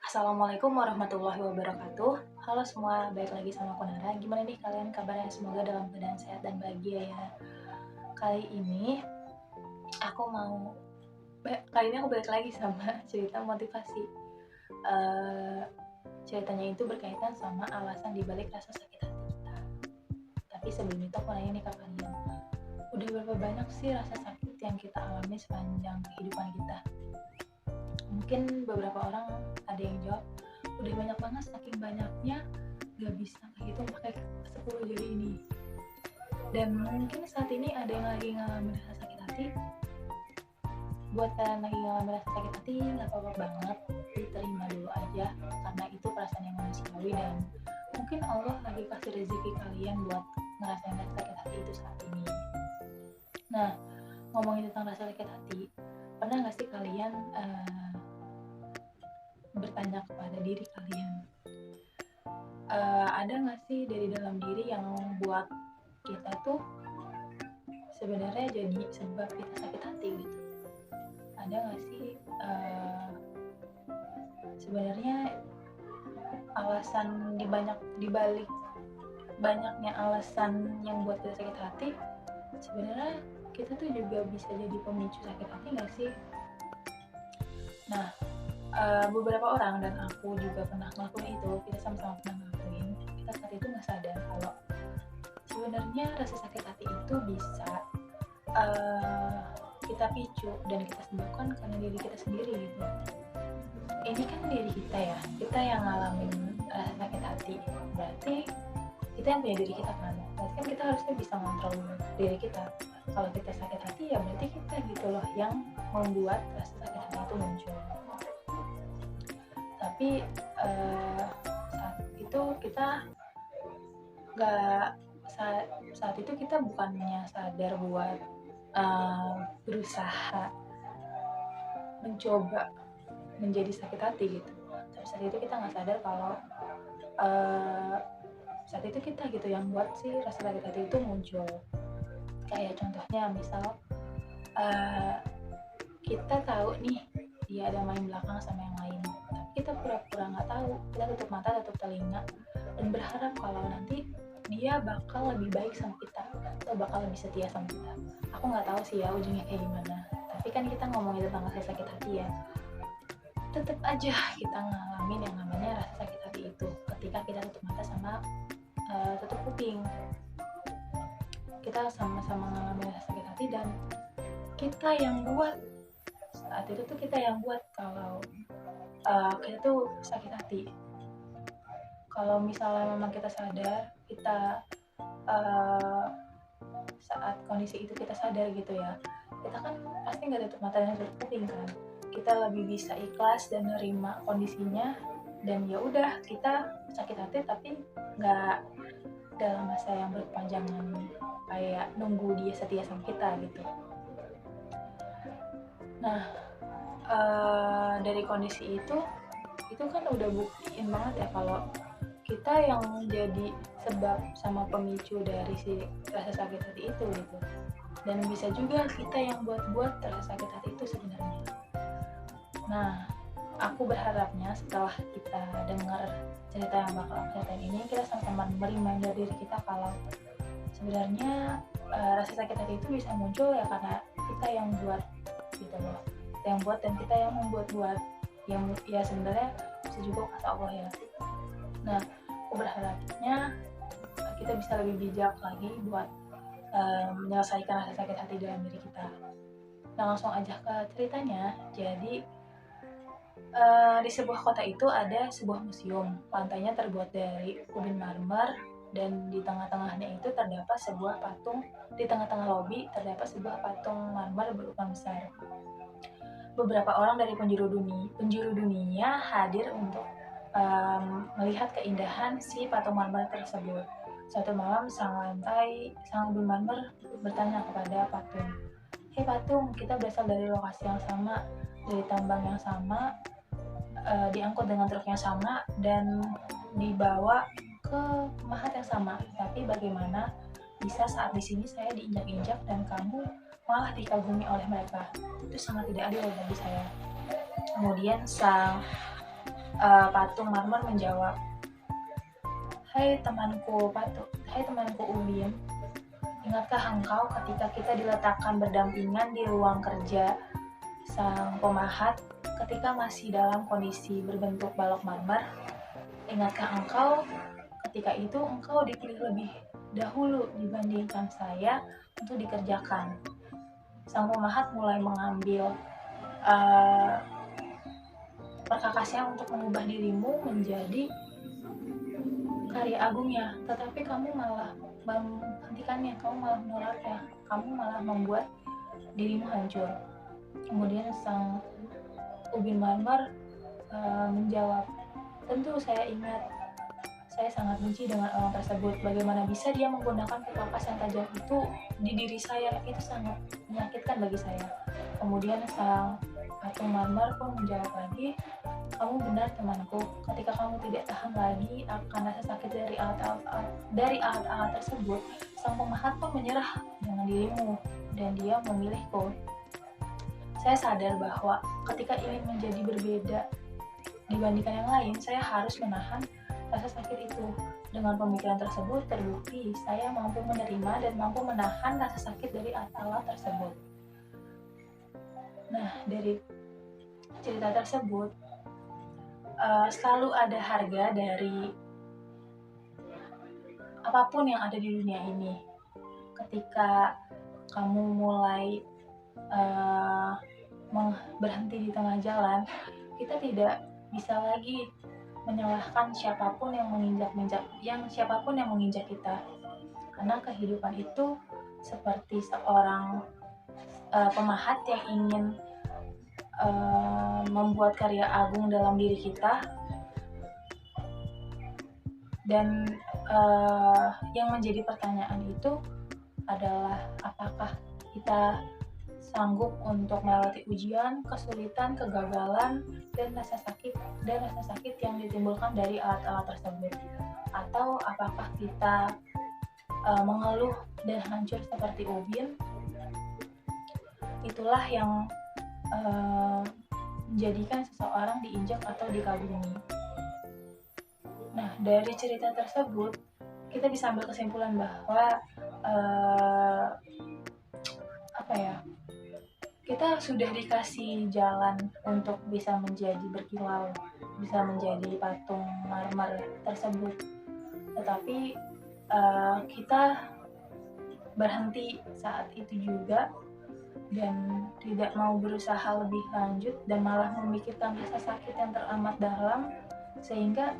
Assalamualaikum warahmatullahi wabarakatuh. Halo semua, balik lagi sama aku Nara. Gimana nih kalian kabarnya? Semoga dalam keadaan sehat dan bahagia ya. Kali ini aku mau kali ini aku balik lagi sama cerita motivasi. Ceritanya itu berkaitan sama alasan dibalik rasa sakit hati kita. Tapi sebelum itu aku nanya nih ke kalian, udah berapa banyak sih rasa sakit yang kita alami sepanjang kehidupan kita? Mungkin beberapa orang ada yang jawab, udah banyak banget, saking banyaknya gak bisa ngehitung pakai 10 jari ini. Dan mungkin saat ini ada yang lagi ngalamin rasa sakit hati. Buat kalian lagi ngalamin rasa sakit hati, gak apa-apa banget, diterima dulu aja, karena itu perasaan yang manusiawi. Dan mungkin Allah lagi kasih rezeki kalian buat ngerasain rasa sakit hati itu saat ini. Nah, ngomongin tentang rasa sakit hati, pernah gak sih kalian bertanya kepada diri kalian, ada nggak sih dari dalam diri yang buat kita tuh sebenarnya jadi sebab kita sakit hati gitu? Ada nggak sih sebenarnya alasan dibalik banyaknya alasan yang buat kita sakit hati, sebenarnya kita tuh juga bisa jadi pemicu sakit hati nggak sih? Nah, beberapa orang dan aku juga pernah ngelakuin itu, kita sama-sama pernah ngelakuin. Kita saat itu nggak sadar kalau sebenarnya rasa sakit hati itu bisa kita picu dan kita sebabkan karena diri kita sendiri gitu. Ini kan diri kita ya, kita yang ngalamin rasa sakit hati, berarti kita yang punya diri kita kan. Berarti kan kita harusnya bisa ngontrol diri kita. Kalau kita sakit hati ya berarti kita gitu loh yang membuat rasa sakit hati itu muncul. Tapi saat itu kita saat itu kita bukannya sadar buat berusaha mencoba menjadi sakit hati gitu. Tapi saat itu kita nggak sadar kalau saat itu kita gitu yang buat si rasa sakit hati itu muncul. Kayak contohnya misal kita tahu nih dia ada main belakang sama yang lain, tapi kita pura-pura nggak tahu, kita tutup mata, tutup telinga, dan berharap kalau nanti dia bakal lebih baik sama kita atau bakal lebih setia sama kita. Aku nggak tahu sih ya ujungnya kayak gimana, tapi kan kita ngomongin tentang rasa sakit hati ya, tetap aja kita ngalamin yang namanya rasa sakit hati itu ketika kita tutup mata sama tutup kuping. Kita sama-sama ngalamin rasa sakit hati dan kita yang buat saat itu tuh kita yang buat kalau kita tuh sakit hati. Kalau misalnya memang kita sadar, kita saat kondisi itu kita sadar gitu ya, kita kan pasti nggak tutup mata dan tutup kuping kan. Kita lebih bisa ikhlas dan nerima kondisinya, dan ya udah kita sakit hati tapi nggak dalam masa yang berkepanjangan kayak nunggu dia setia sama kita gitu. Nah, dari kondisi itu kan udah buktiin banget ya kalau kita yang jadi sebab sama pemicu dari si rasa sakit hati itu gitu. Dan bisa juga kita yang buat rasa sakit hati itu sebenarnya. Nah, aku berharapnya setelah kita dengar cerita yang bakal aku ceritain ini, kita sama-sama mereminder diri kita kalau sebenarnya rasa sakit hati itu bisa muncul ya karena kita yang buat gitu loh, kita yang buat dan kita yang membuat yang ya sebenarnya bisa juga kata Allah ya. Nah, aku berharapnya kita bisa lebih bijak lagi buat menyelesaikan rasa sakit hati dalam diri kita. Nah, langsung aja ke ceritanya. Jadi di sebuah kota itu ada sebuah museum. Lantainya terbuat dari ubin marmer dan di tengah-tengahnya itu terdapat sebuah patung. Di tengah-tengah lobi terdapat sebuah patung marmer berukuran besar. Beberapa orang dari penjuru dunia hadir untuk melihat keindahan si patung marmer tersebut. Suatu malam sang ubin marmer bertanya kepada patung, "Hei patung, kita berasal dari lokasi yang sama, dari tambang yang sama, diangkut dengan truk yang sama dan dibawa ke mahat yang sama. Tapi bagaimana bisa saat di sini saya diinjak-injak dan kamu malah dikagumi oleh mereka? Itu sangat tidak adil bagi saya." Kemudian sang patung marmer menjawab, hai temanku Ubin, ingatkah engkau ketika kita diletakkan berdampingan di ruang kerja sang pemahat ketika masih dalam kondisi berbentuk balok marmer? Ingatkah engkau ketika itu engkau dipilih lebih dahulu dibandingkan saya untuk dikerjakan? Sang pemahat mulai mengambil perkakasnya untuk mengubah dirimu menjadi karya agungnya, tetapi kamu malah menghentikannya, kamu malah menolaknya, kamu malah membuat dirimu hancur. Kemudian sang Ubin Marmer menjawab, tentu saya ingat, saya sangat benci dengan orang tersebut. Bagaimana bisa dia menggunakan perkakas yang tajam itu di diri saya? Itu sangat menyakitkan bagi saya. Kemudian sang patung marmer pun menjawab lagi, kamu benar temanku, ketika kamu tidak tahan lagi akan rasa sakit dari alat-alat tersebut, sang pemahat pun menyerah dengan dirimu dan dia memilihku. Saya sadar bahwa ketika ingin menjadi berbeda dibandingkan yang lain, saya harus menahan rasa sakit itu. Dengan pemikiran tersebut terbukti saya mampu menerima dan mampu menahan rasa sakit dari alat tersebut. Nah, dari cerita tersebut selalu ada harga dari apapun yang ada di dunia ini. Ketika kamu mulai berhenti di tengah jalan, kita tidak bisa lagi menyalahkan siapapun yang menginjak kita, karena kehidupan itu seperti seorang pemahat yang ingin membuat karya agung dalam diri kita, dan yang menjadi pertanyaan itu adalah apakah kita sanggup untuk melewati ujian, kesulitan, kegagalan, dan rasa sakit yang ditimbulkan dari alat-alat tersebut, atau apakah kita mengeluh dan hancur seperti Ubin. Itulah yang menjadikan seseorang diinjak atau dikagumi. Nah, dari cerita tersebut kita bisa ambil kesimpulan bahwa kita sudah dikasih jalan untuk bisa menjadi berkilau, bisa menjadi patung marmer tersebut, tetapi kita berhenti saat itu juga dan tidak mau berusaha lebih lanjut dan malah memikirkan rasa sakit yang teramat dalam, sehingga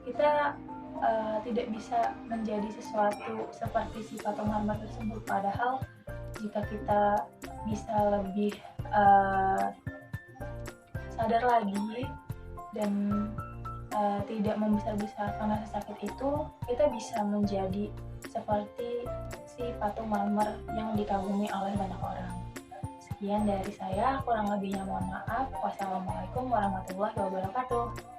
kita tidak bisa menjadi sesuatu seperti si patung marmer tersebut. Padahal jika kita bisa lebih sadar lagi dan tidak membesar-besarkan rasa sakit itu, kita bisa menjadi seperti si patung marmer yang dikagumi oleh banyak orang. Sekian dari saya, kurang lebihnya mohon maaf. Wassalamualaikum warahmatullahi wabarakatuh.